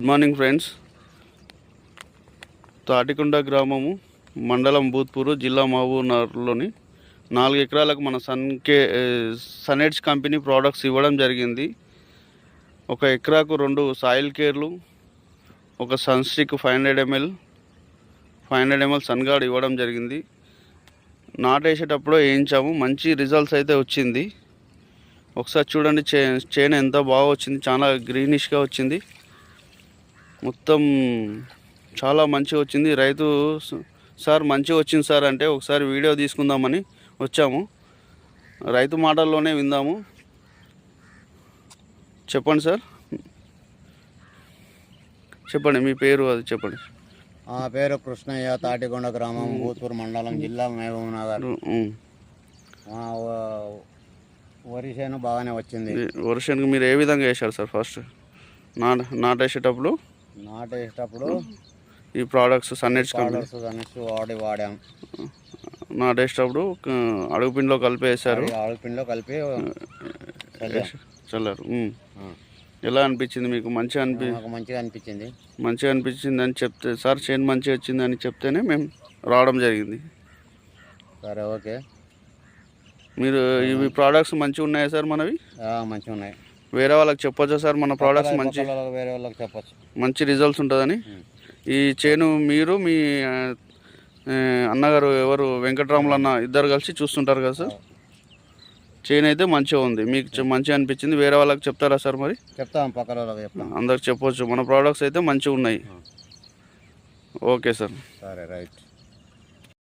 Good morning friends. Tatikonda గ్రామము, మండలం భూత్పూరు, జిల్లా మహబూబ్నగర్లోని 4 ఎకరాలకు మన సన్ఎడ్జ్ కంపెనీ ప్రోడక్ట్స్ ఇవ్వడం జరిగింది. 1 ఎకరాకు 2 సాయిల్ కేర్లు, ఒక సన్స్టిక్ 500 ml సన్గార్డ్ ఇవ్వడం జరిగింది. నాటేసేటప్పుడు వేయించాము. మంచి రిజల్ట్స్ అయితే వచ్చింది. ఒకసారి చూడండి, చేను ఎంత బాగా వచ్చింది. చాలా గ్రీనిష్గా వచ్చింది. మొత్తం చాలా మంచిగా వచ్చింది. రైతు సార్ మంచిగా వచ్చింది సార్ అంటే ఒకసారి వీడియో తీసుకుందామని వచ్చాము. రైతు మాటల్లోనే విందాము. చెప్పండి సార్, చెప్పండి మీ పేరు, అది చెప్పండి. పేరు కృష్ణయ్య, తాటికొండ గ్రామం, భూత్పూర్ మండలం, జిల్లా మహబూబ్నగర్. వరి చేను బాగానే వచ్చింది. వరి చేనుకు మీరు ఏ విధంగా వేశారు సార్? ఫస్ట్ నాటేసేటప్పుడు ఈ ప్రోడక్ట్స్ సన్ఎడ్జ్ వాడాం. నాటేసేటప్పుడు అడుగుపిండిలో కలిపి వేశారు. అడుగుపిండిలో కలిపి చల్లారు. ఎలా అనిపించింది మీకు? మంచిగా అనిపించింది. మంచిగా అనిపించింది అని చెప్తే సార్ చేను మంచిగా వచ్చింది అని చెప్తేనే మేము రావడం జరిగింది. సరే, ఓకే. మీరు ఇవి ప్రోడక్ట్స్ మంచిగా ఉన్నాయా సార్? మనవి మంచిగా ఉన్నాయి. వేరే వాళ్ళకి చెప్పొచ్చా సార్ మన ప్రోడక్ట్స్ వేరే వాళ్ళకి చెప్పచ్చు, మంచి రిజల్ట్స్ ఉంటుందని? ఈ చేను మీరు, మీ అన్నగారు ఎవరు, వెంకటరాములు అన్న, ఇద్దరు కలిసి చూస్తుంటారు కదా సార్? చేను అయితే మంచిగా ఉంది. మీకు మంచిగా అనిపించింది. వేరే వాళ్ళకి చెప్తారా సార్? మరి చెప్తాం, పక్కన వాళ్ళకి చెప్తాం. అందరికి చెప్పవచ్చు. మన ప్రోడక్ట్స్ అయితే మంచిగా ఉన్నాయి. Okay sir. సరే, రైట్.